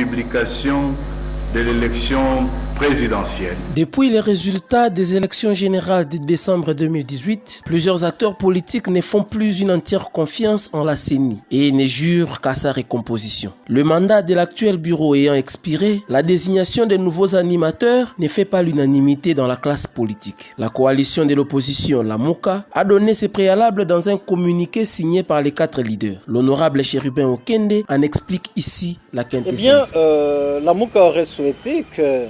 publication de l'élection présidentielle. Depuis les résultats des élections générales de décembre 2018, plusieurs acteurs politiques ne font plus une entière confiance en la CENI et ne jurent qu'à sa recomposition. Le mandat de l'actuel bureau ayant expiré, la désignation de nouveaux animateurs ne fait pas l'unanimité dans la classe politique. La coalition de l'opposition, la MOUCA, a donné ses préalables dans un communiqué signé par les 4 leaders. L'honorable Chérubin Okende en explique ici la quintessence. La MOUCA aurait souhaité que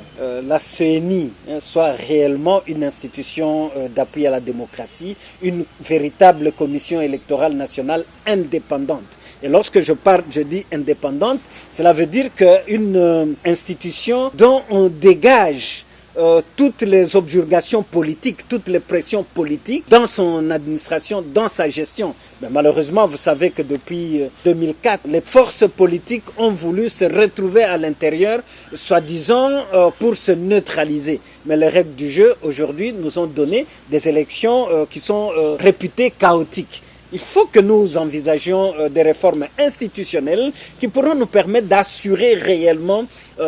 la CENI soit réellement une institution d'appui à la démocratie, une véritable commission électorale nationale indépendante. Et lorsque je dis indépendante, cela veut dire qu'une institution dont on dégage toutes les objurgations politiques, toutes les pressions politiques dans son administration, dans sa gestion. Mais malheureusement, vous savez que depuis 2004, les forces politiques ont voulu se retrouver à l'intérieur, soi-disant pour se neutraliser. Mais les règles du jeu, aujourd'hui, nous ont donné des élections qui sont réputées chaotiques. Il faut que nous envisagions des réformes institutionnelles qui pourront nous permettre d'assurer réellement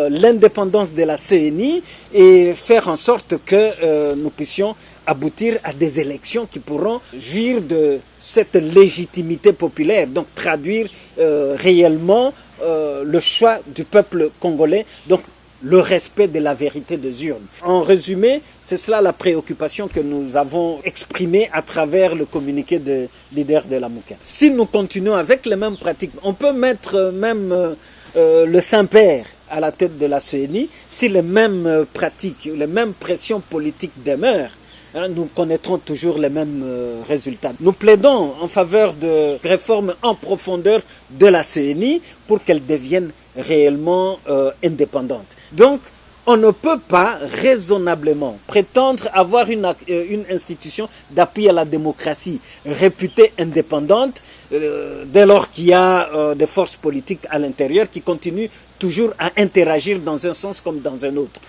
l'indépendance de la CENI et faire en sorte que nous puissions aboutir à des élections qui pourront jouir de cette légitimité populaire, donc traduire réellement le choix du peuple congolais, donc le respect de la vérité des urnes. En résumé, c'est cela la préoccupation que nous avons exprimée à travers le communiqué de leader de la MOUCA. Si nous continuons avec les mêmes pratiques, on peut mettre même le Saint-Père à la tête de la CENI, si les mêmes pratiques, les mêmes pressions politiques demeurent, nous connaîtrons toujours les mêmes résultats. Nous plaidons en faveur de réformes en profondeur de la CENI pour qu'elle devienne réellement indépendante. Donc, on ne peut pas raisonnablement prétendre avoir une institution d'appui à la démocratie réputée indépendante dès lors qu'il y a des forces politiques à l'intérieur qui continuent toujours à interagir dans un sens comme dans un autre.